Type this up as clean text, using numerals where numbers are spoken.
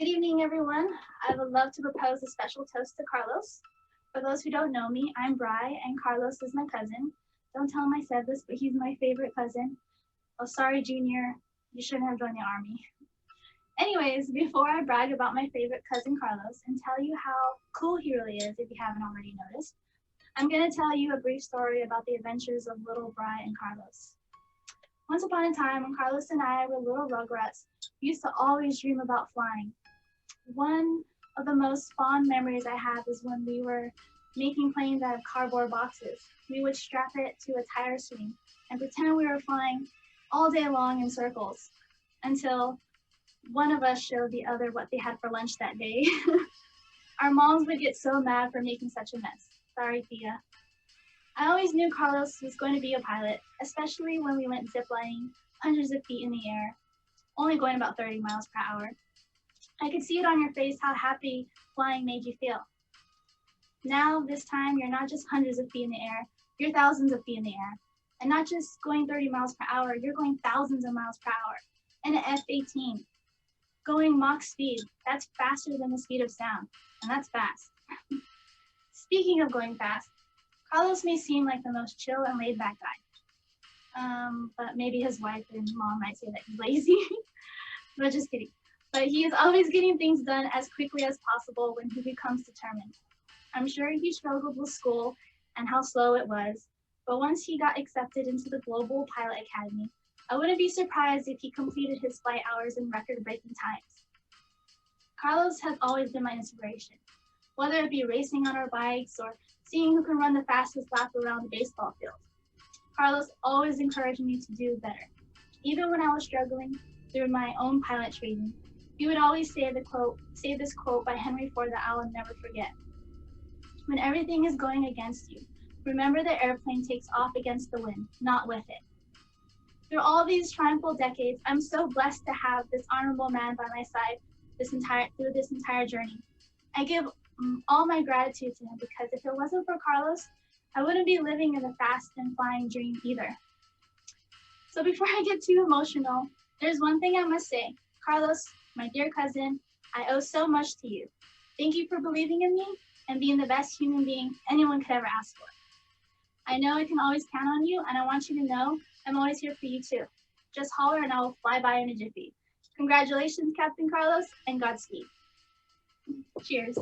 Good evening, everyone. I would love to propose a special toast to Carlos. For those who don't know me, I'm Bri, and Carlos is my cousin. Don't tell him I said this, but he's my favorite cousin. Oh, sorry, Junior. You shouldn't have joined the army. Anyways, before I brag about my favorite cousin Carlos and tell you how cool he really is, if you haven't already noticed, I'm going to tell you a brief story about the adventures of little Bri and Carlos. Once upon a time, when Carlos and I were little rugrats, we used to always dream about flying. One of the most fond memories I have is when we were making planes out of cardboard boxes. We would strap it to a tire swing and pretend we were flying all day long in circles until one of us showed the other what they had for lunch that day. Our moms would get so mad for making such a mess. Sorry, Thea. I always knew Carlos was going to be a pilot, especially when we went ziplining hundreds of feet in the air, only going about 30 miles per hour. I could see it on your face how happy flying made you feel. Now, this time, you're not just hundreds of feet in the air, you're thousands of feet in the air. And not just going 30 miles per hour, you're going thousands of miles per hour in an F-18. Going Mach speed, that's faster than the speed of sound, and that's fast. Speaking of going fast, Carlos may seem like the most chill and laid-back guy. But maybe his wife and mom might say that he's lazy, but just kidding. But he is always getting things done as quickly as possible when he becomes determined. I'm sure he struggled with school and how slow it was, but once he got accepted into the Global Pilot Academy, I wouldn't be surprised if he completed his flight hours in record-breaking times. Carlos has always been my inspiration, whether it be racing on our bikes or seeing who can run the fastest lap around the baseball field. Carlos always encouraged me to do better. Even when I was struggling through my own pilot training, he would always say this quote by Henry Ford that I will never forget. When everything is going against you, remember the airplane takes off against the wind, not with it. Through all these triumphal decades, I'm so blessed to have this honorable man by my side through this entire journey. I give all my gratitude to him because if it wasn't for Carlos, I wouldn't be living in the fast and flying dream either. So before I get too emotional, there's one thing I must say. Carlos, my dear cousin, I owe so much to you. Thank you for believing in me and being the best human being anyone could ever ask for. I know I can always count on you, and I want you to know I'm always here for you too. Just holler and I will fly by in a jiffy. Congratulations, Captain Carlos, and Godspeed. Cheers.